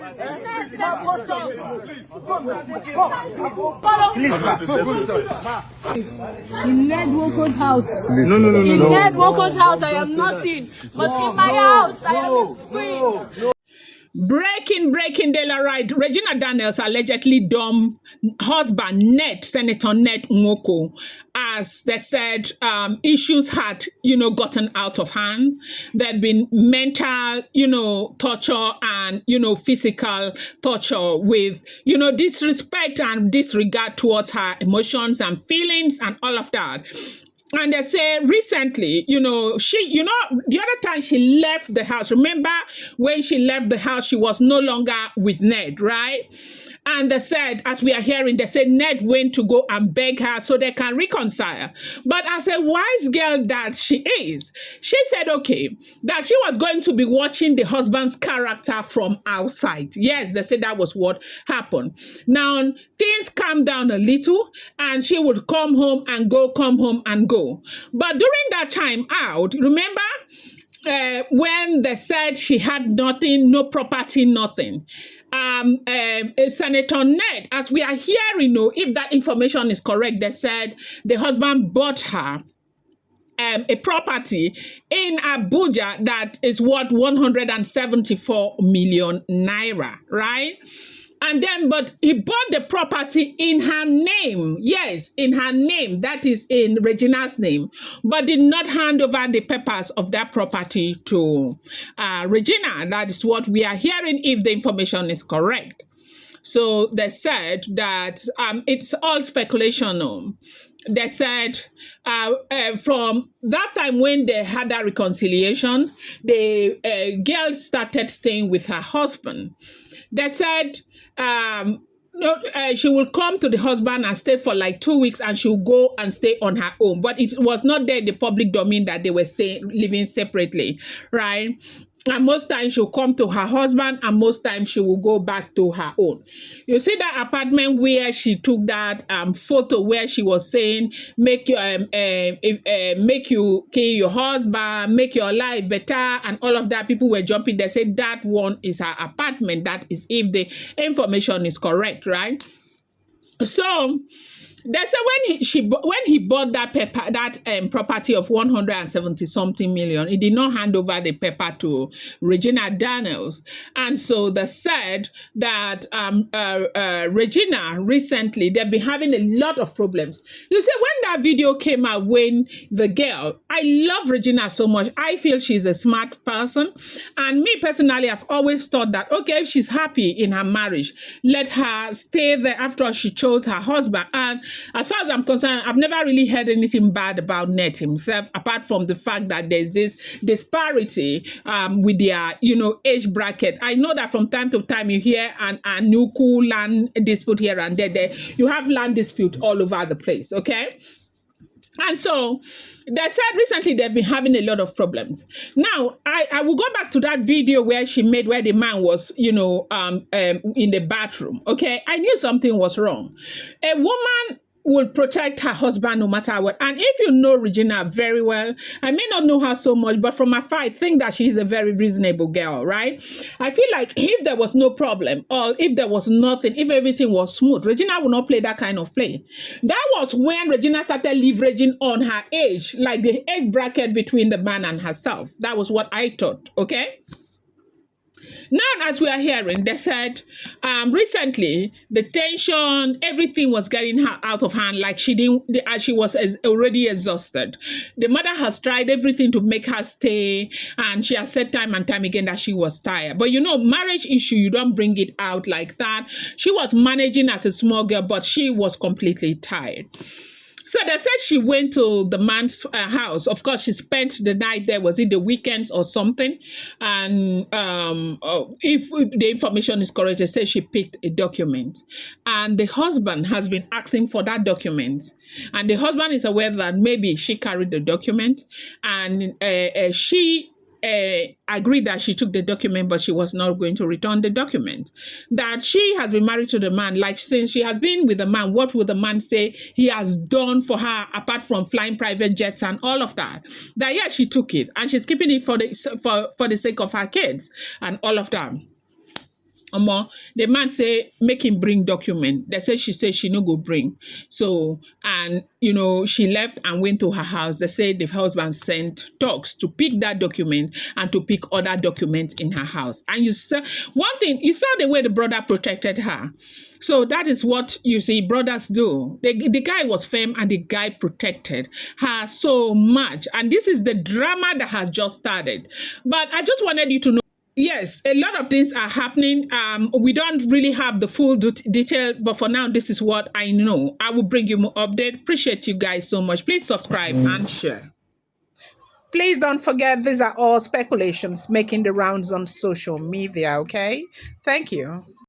In Nednwoko's house. No. In Nednwoko's house, I am nothing. But in my house, I am free. Breaking De La Right. Regina Daniels allegedly dumped husband Senator Nwoko, as they said issues had, gotten out of hand. There'd been mental, torture and, physical torture with, disrespect and disregard towards her emotions and feelings and all of that. And they say recently, the other time she left the house, remember when she left the house, she was no longer with Ned, right? And they said, as we are hearing, they said Ned went to go and beg her so they can reconcile. But as a wise girl that she is, she said, okay, that she was going to be watching the husband's character from outside. Yes, they said that was what happened. Now, things calmed down a little and she would come home and go, come home and go. But during that time out, remember, when they said she had nothing, no property, nothing. Senator Ned, as we are hearing, if that information is correct, they said the husband bought her a property in Abuja that is worth 174 million naira, right? And then, but he bought the property in her name. Yes, in her name. That is in Regina's name. But did not hand over the papers of that property to Regina. That is what we are hearing if the information is correct. So they said that it's all speculation. They said from that time when they had that reconciliation, the girl started staying with her husband. They said she will come to the husband and stay for like 2 weeks and she'll go and stay on her own. But it was not there in the public domain that they were living separately, right? And most times she'll come to her husband and most times she will go back to her own. You see that apartment where she took that photo where she was saying, make you kill your husband, make your life better and all of that. People were jumping. They said that one is her apartment. That is if the information is correct, right? So they said when he bought that property of 170 something million, he did not hand over the paper to Regina Daniels, and so they said that Regina recently they've been having a lot of problems. You see, when that video came out, when the girl, I love Regina so much. I feel she's a smart person, and me personally, I've always thought that okay, if she's happy in her marriage, let her stay there. After all, she chose her husband. And as far as I'm concerned, I've never really heard anything bad about Ned himself, apart from the fact that there's this disparity with their, age bracket. I know that from time to time you hear an Nwoko land dispute here and there. You have land dispute all over the place, okay? And so they said recently they've been having a lot of problems. Now, I will go back to that video where she made where the man was, in the bathroom. Okay, I knew something was wrong. A woman will protect her husband no matter what. And if you know Regina very well, I may not know her so much, but from afar, I think that she's a very reasonable girl, right? I feel like if there was no problem or if there was nothing, if everything was smooth, Regina would not play that kind of play. That was when Regina started leveraging on her age, like the age bracket between the man and herself. That was what I thought, okay? Now, as we are hearing, they said recently the tension, everything was getting her out of hand. Like she was already exhausted. The mother has tried everything to make her stay, and she has said time and time again that she was tired. But marriage issue, you don't bring it out like that. She was managing as a small girl, but she was completely tired. So they said she went to the man's house. Of course, she spent the night there. Was it the weekends or something? And if the information is correct, they say she picked a document. And the husband has been asking for that document. And the husband is aware that maybe she carried the document. And she agreed that she took the document, but she was not going to return the document. That she has been married to the man, like since she has been with the man, what would the man say he has done for her apart from flying private jets and all of that? That yeah, she took it and she's keeping it for the sake of her kids and all of that. The man say make him bring document. They say she no go bring. So and she left and went to her house. They say the husband sent dogs to pick that document and to pick other documents in her house. And you saw one thing, you saw the way the brother protected her. So that is what you see brothers do. The guy was firm and the guy protected her so much. And this is the drama that has just started. But I just wanted you to know. Yes, a lot of things are happening. We don't really have the full detail, but for now, this is what I know. I will bring you more update. Appreciate you guys so much. Please subscribe and share. Please don't forget, these are all speculations making the rounds on social media, okay? Thank you.